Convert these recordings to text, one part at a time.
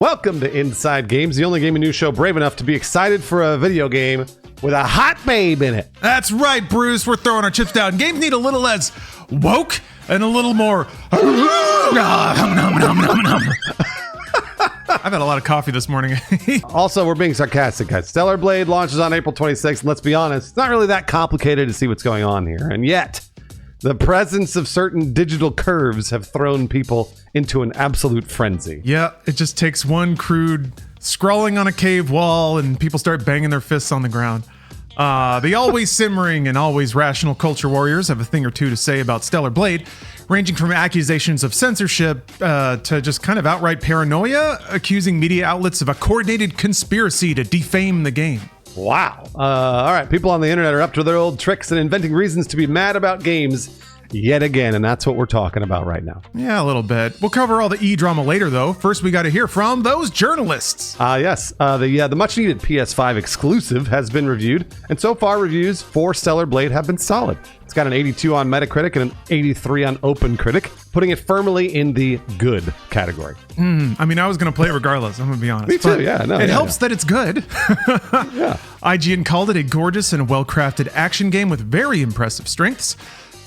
Welcome to Inside Games, the only gaming news show brave enough to be excited for a video game with a hot babe in it. That's right, Bruce. We're throwing our chips down. Games need a little less woke and a little more. I've had a lot of coffee this morning. Also, we're being sarcastic, guys. Stellar Blade launches on April 26th, and let's be honest, it's not really that complicated to see what's going on here. And yet, the presence of certain digital curves have thrown people into an absolute frenzy. Yeah, it just takes one crude scrawling on a cave wall and people start banging their fists on the ground. The always simmering and always rational culture warriors have a thing or two to say about Stellar Blade, ranging from accusations of censorship to just kind of outright paranoia, accusing media outlets of a coordinated conspiracy to defame the game. Wow. All right, people on the internet are up to their old tricks and inventing reasons to be mad about games yet again, and that's what we're talking about right now. Yeah, a little bit. We'll cover all the E-drama later, though. First, we got to hear from those journalists. Yes. The much-needed PS5 exclusive has been reviewed, and so far reviews for Stellar Blade have been solid. It's got an 82 on Metacritic and an 83 on OpenCritic, putting it firmly in the good category. I mean, I was going to play it regardless, I'm going to be honest. Me too, yeah. It helps that it's good. Yeah. IGN called it a gorgeous and well-crafted action game with very impressive strengths,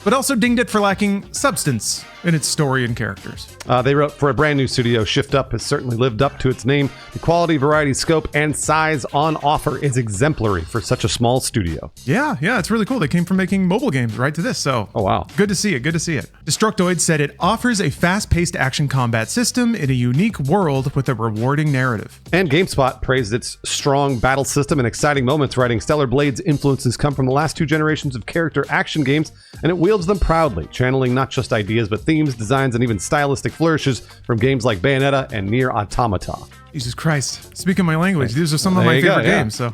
but also dinged it for lacking substance in its story and characters. They wrote, for a brand new studio, Shift Up has certainly lived up to its name. The quality, variety, scope, and size on offer is exemplary for such a small studio. Yeah, it's really cool. They came from making mobile games right to this, so... Oh, wow. Good to see it. Destructoid said it offers a fast-paced action combat system in a unique world with a rewarding narrative. And GameSpot praised its strong battle system and exciting moments, writing, Stellar Blade's influences come from the last two generations of character action games, and it wields them proudly, channeling not just ideas, but themes, designs, and even stylistic flourishes from games like Bayonetta and Nier Automata. Jesus Christ. Speaking my language, these are some of my favorite games, so...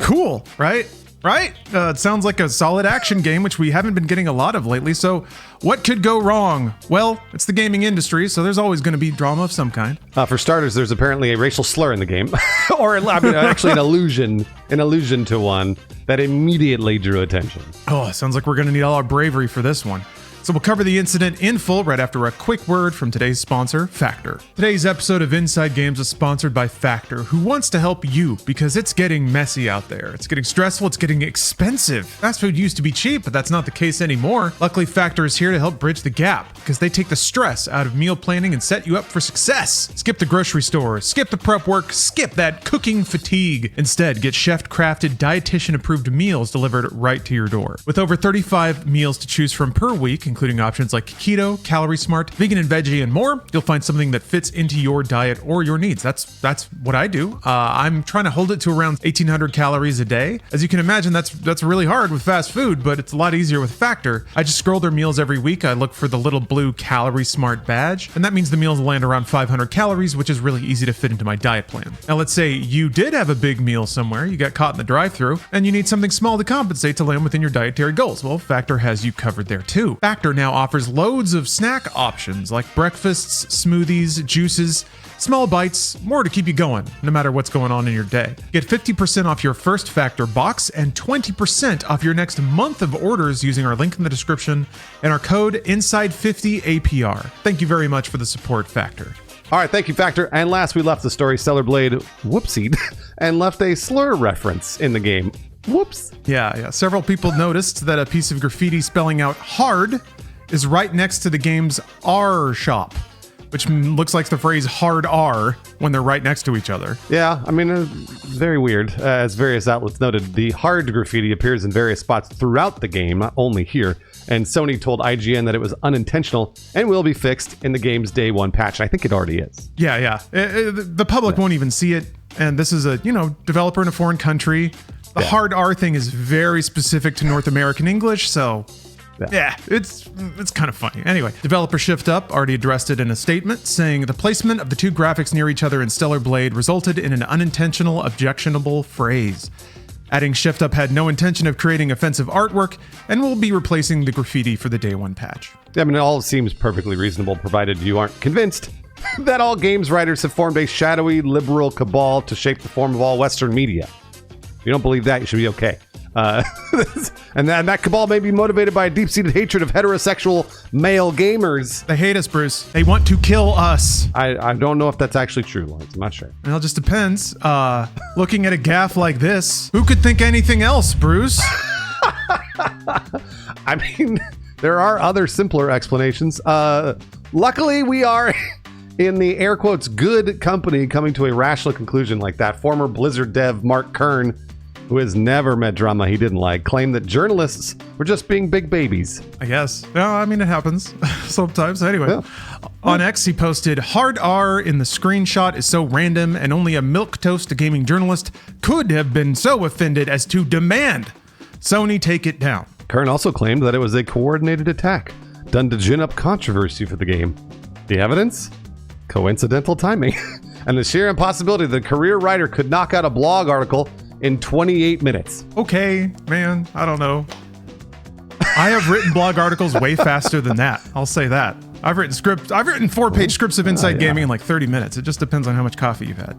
Cool, right? It sounds like a solid action game, which we haven't been getting a lot of lately, so what could go wrong? Well, it's the gaming industry, so there's always going to be drama of some kind. For starters, there's apparently a racial slur in the game, or actually an allusion to one that immediately drew attention. Oh, sounds like we're going to need all our bravery for this one. So we'll cover the incident in full right after a quick word from today's sponsor, Factor. Today's episode of Inside Games is sponsored by Factor, who wants to help you because it's getting messy out there. It's getting stressful, it's getting expensive. Fast food used to be cheap, but that's not the case anymore. Luckily, Factor is here to help bridge the gap because they take the stress out of meal planning and set you up for success. Skip the grocery store, skip the prep work, skip that cooking fatigue. Instead, get chef-crafted, dietitian-approved meals delivered right to your door. With over 35 meals to choose from per week, including options like keto, calorie smart, vegan and veggie, and more, you'll find something that fits into your diet or your needs. That's what I do. I'm trying to hold it to around 1,800 calories a day. As you can imagine, that's really hard with fast food, but it's a lot easier with Factor. I just scroll their meals every week. I look for the little blue calorie smart badge, and that means the meals land around 500 calories, which is really easy to fit into my diet plan. Now, let's say you did have a big meal somewhere, you got caught in the drive-thru, and you need something small to compensate to land within your dietary goals. Well, Factor has you covered there too. Factor now offers loads of snack options like breakfasts, smoothies, juices, small bites, more to keep you going, no matter what's going on in your day. Get 50% off your first Factor box and 20% off your next month of orders using our link in the description and our code INSIDE50APR. Thank you very much for the support, Factor. All right, thank you, Factor. And last we left the story, Stellar Blade whoopsied and left a slur reference in the game. Whoops. Yeah. Several people noticed that a piece of graffiti spelling out hard is right next to the game's R shop, which looks like the phrase hard R when they're right next to each other. Yeah, I mean, very weird. As various outlets noted, the hard graffiti appears in various spots throughout the game, not only here. And Sony told IGN that it was unintentional and will be fixed in the game's day one patch. And I think it already is. Yeah. The public won't even see it. And this is a, developer in a foreign country. The hard R thing is very specific to North American English, so... Yeah, it's kind of funny. Anyway, developer Shift Up already addressed it in a statement, saying the placement of the two graphics near each other in Stellar Blade resulted in an unintentional, objectionable phrase. Adding Shift Up had no intention of creating offensive artwork and will be replacing the graffiti for the day one patch. I mean, it all seems perfectly reasonable, provided you aren't convinced that all games writers have formed a shadowy liberal cabal to shape the form of all Western media. If you don't believe that, you should be okay. And that cabal may be motivated by a deep-seated hatred of heterosexual male gamers. They hate us, Bruce. They want to kill us. I don't know if that's actually true, Lawrence. I'm not sure. Well, it just depends. Looking at a gaff like this, who could think anything else, Bruce? I mean, there are other simpler explanations. Luckily, we are in the air quotes good company coming to a rational conclusion like that. Former Blizzard dev Mark Kern, who has never met drama he didn't like, claimed that journalists were just being big babies. I guess. No, I mean, it happens sometimes. Anyway, Yeah. on X, he posted, "Hard R in the screenshot is so random, and only a milquetoast gaming journalist could have been so offended as to demand Sony take it down." Kern also claimed that it was a coordinated attack done to gin up controversy for the game. The evidence? Coincidental timing. And the sheer impossibility that a career writer could knock out a blog article in 28 minutes. Okay, man, I don't know. I have written blog articles way faster than that. I'll say that. I've written 4-page scripts of Inside Gaming in like 30 minutes. It just depends on how much coffee you've had.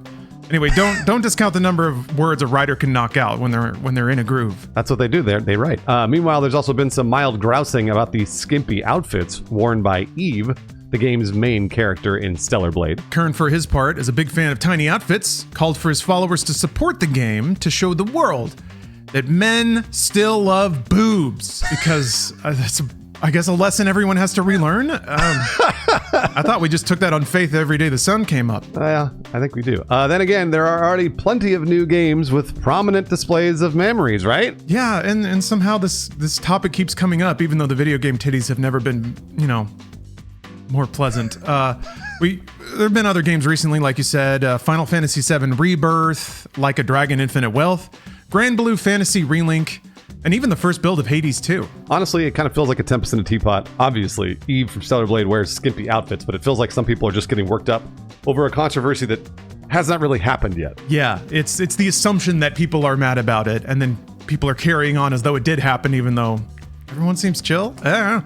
Anyway, don't discount the number of words a writer can knock out when they're in a groove. That's what they do. They write. Meanwhile, there's also been some mild grousing about the skimpy outfits worn by Eve, the game's main character in Stellar Blade. Kern, for his part, is a big fan of tiny outfits, called for his followers to support the game to show the world that men still love boobs, because that's, I guess, a lesson everyone has to relearn. I thought we just took that on faith every day the sun came up. Yeah, I think we do. Then again, there are already plenty of new games with prominent displays of mammaries, right? Yeah, and somehow this topic keeps coming up, even though the video game titties have never been, more pleasant. There have been other games recently, like you said, Final Fantasy VII Rebirth, Like a Dragon Infinite Wealth, Grand Blue Fantasy Relink, and even the first build of Hades 2. Honestly, it kind of feels like a tempest in a teapot. Obviously, Eve from Stellar Blade wears skimpy outfits, but it feels like some people are just getting worked up over a controversy that has not really happened yet. Yeah, it's the assumption that people are mad about it, and then people are carrying on as though it did happen, even though everyone seems chill.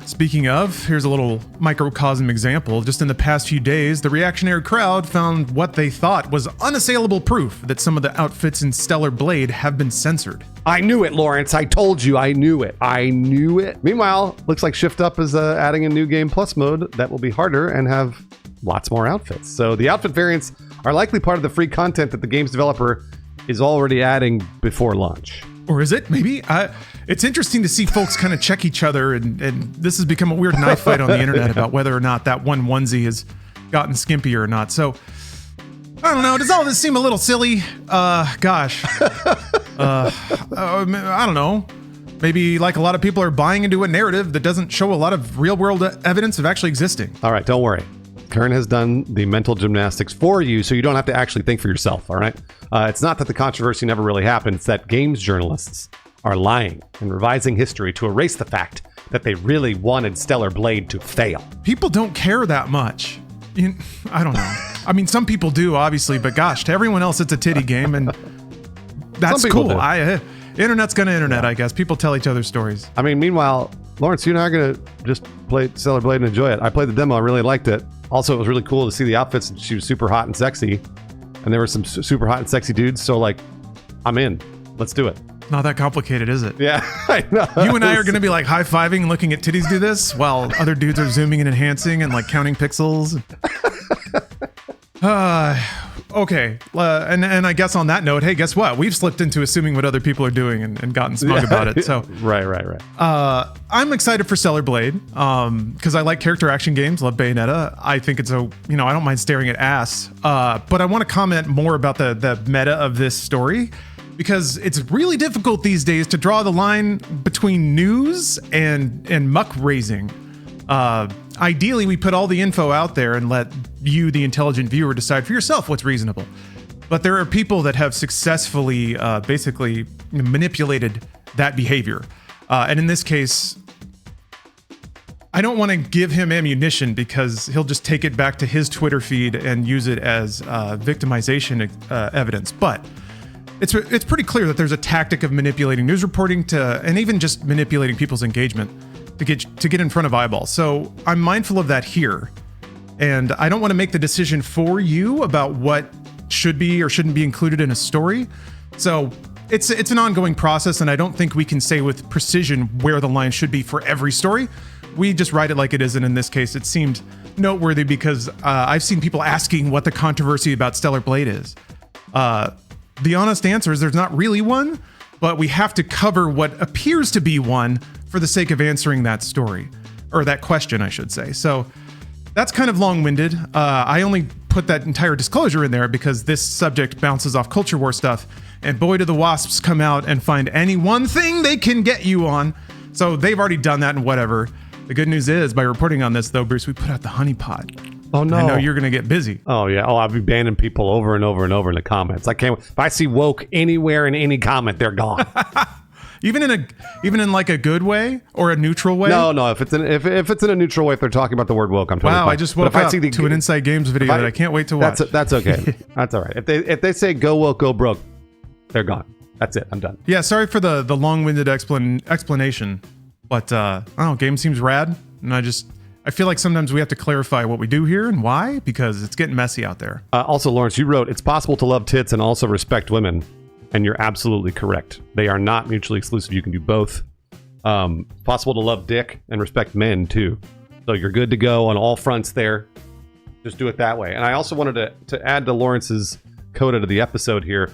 Speaking of, here's a little microcosm example. Just in the past few days, the reactionary crowd found what they thought was unassailable proof that some of the outfits in Stellar Blade have been censored. I knew it, Lawrence. I told you. I knew it. I knew it. Meanwhile, looks like Shift Up is adding a new Game Plus mode that will be harder and have lots more outfits. So the outfit variants are likely part of the free content that the game's developer is already adding before launch. Or is it? Maybe. It's interesting to see folks kind of check each other, and this has become a weird knife fight on the internet about whether or not that one onesie has gotten skimpy or not. So, I don't know. Does all this seem a little silly? Gosh. I don't know. Maybe like a lot of people are buying into a narrative that doesn't show a lot of real-world evidence of actually existing. All right, don't worry. Kern has done the mental gymnastics for you, so you don't have to actually think for yourself, all right? It's not that the controversy never really happened. It's that games journalists are lying and revising history to erase the fact that they really wanted Stellar Blade to fail. People don't care that much. I don't know. I mean, some people do, obviously, but gosh, to everyone else, it's a titty game, and that's cool. Internet's gonna internet, I guess. People tell each other stories. I mean, meanwhile, Lawrence, you and I are gonna just play Stellar Blade and enjoy it. I played the demo. I really liked it. Also, it was really cool to see the outfits. She was super hot and sexy, and there were some super hot and sexy dudes. So, like, I'm in. Let's do it. Not that complicated, is it? Yeah, I know. You and I are going to be like high-fiving and looking at titties do this while other dudes are zooming and enhancing and like counting pixels. Okay. And I guess on that note, hey, guess what? We've slipped into assuming what other people are doing and gotten smug about it. So Right. I'm excited for Stellar Blade because I like character action games, love Bayonetta. I think it's I don't mind staring at ass. But I want to comment more about the meta of this story, because it's really difficult these days to draw the line between news and muck raising. Ideally, we put all the info out there and let you, the intelligent viewer, decide for yourself what's reasonable. But there are people that have successfully basically manipulated that behavior. And in this case, I don't want to give him ammunition because he'll just take it back to his Twitter feed and use it as victimization evidence. But it's pretty clear that there's a tactic of manipulating news reporting and even just manipulating people's engagement to get in front of eyeballs. So I'm mindful of that here. And I don't want to make the decision for you about what should be or shouldn't be included in a story. So it's an ongoing process, and I don't think we can say with precision where the line should be for every story. We just write it like it is, and in this case, it seemed noteworthy because I've seen people asking what the controversy about Stellar Blade is. The honest answer is there's not really one, but we have to cover what appears to be one for the sake of answering that story, or that question, I should say. So that's kind of long-winded. I only put that entire disclosure in there because this subject bounces off culture war stuff, and boy do the wasps come out and find any one thing they can get you on. So they've already done that and whatever. The good news is, by reporting on this, though, Bruce, we put out the honeypot. Oh, no. I know you're going to get busy. Oh, yeah. Oh, I'll be banning people over and over and over in the comments. I can't. If I see woke anywhere in any comment, they're gone. Even in like a good way or a neutral way? No. If it's in a neutral way, if they're talking about the word woke, I'm totally fine. I just woke up to an Inside Games video that I can't wait to watch. That's okay. That's all right. If they say go woke, go broke, they're gone. That's it. I'm done. Yeah, sorry for the long-winded explanation, but I don't know, game seems rad, and I feel like sometimes we have to clarify what we do here and why, because it's getting messy out there. Also, Lawrence, you wrote, it's possible to love tits and also respect women, and you're absolutely correct. They are not mutually exclusive. You can do both. Possible to love dick and respect men, too. So you're good to go on all fronts there. Just do it that way. And I also wanted to add to Lawrence's coda to the episode here.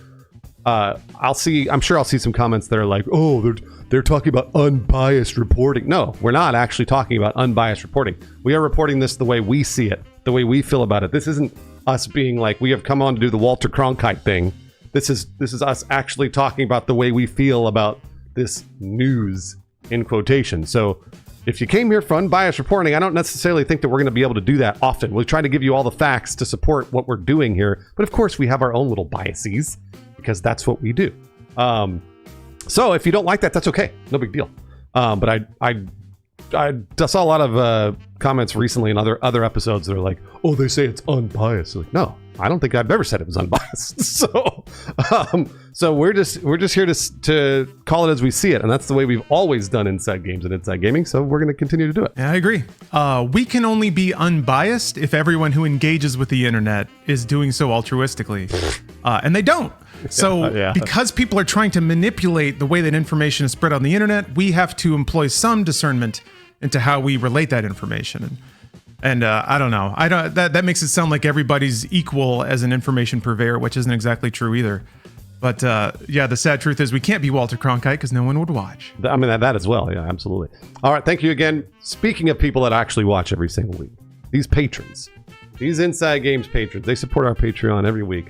I'm sure I'll see some comments that are like, oh, they're talking about unbiased reporting. No, we're not actually talking about unbiased reporting. We are reporting this the way we see it, the way we feel about it. This isn't us being like, we have come on to do the Walter Cronkite thing. This is us actually talking about the way we feel about this news, in quotation. So if you came here for unbiased reporting, I don't necessarily think that we're going to be able to do that often. We'll try to give you all the facts to support what we're doing here. But of course, we have our own little biases because that's what we do. So if you don't like that, that's okay. No big deal. But I saw a lot of comments recently in other episodes that are like, oh, they say it's unbiased. Like, no, I don't think I've ever said it was unbiased. So we're just here to call it as we see it, and that's the way we've always done Inside Games and Inside Gaming. So we're going to continue to do it. Yeah, I agree. We can only be unbiased if everyone who engages with the internet is doing so altruistically, and they don't. So because people are trying to manipulate the way that information is spread on the internet, we have to employ some discernment into how we relate that information. And I don't know. That makes it sound like everybody's equal as an information purveyor, which isn't exactly true either. But the sad truth is we can't be Walter Cronkite because no one would watch. I mean, that as well. Yeah, absolutely. All right. Thank you again. Speaking of people that actually watch every single week, these patrons, these Inside Games patrons, they support our Patreon every week.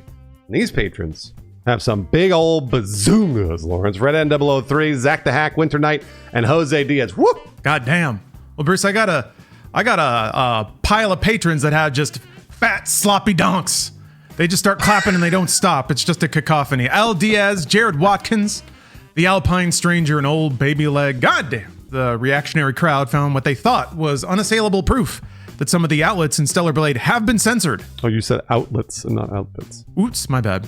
And these patrons have some big old bazookas, Lawrence. Red N003, Zach the Hack, Winter Knight, and Jose Diaz. Whoop! God damn. Well, Bruce, I got a pile of patrons that have just fat, sloppy donks. They just start clapping and they don't stop. It's just a cacophony. Al Diaz, Jared Watkins, the Alpine Stranger, and Old Baby Leg. God damn. The reactionary crowd found what they thought was unassailable proof that some of the outlets in Stellar Blade have been censored. Oh, you said outlets and not outfits. Oops, my bad.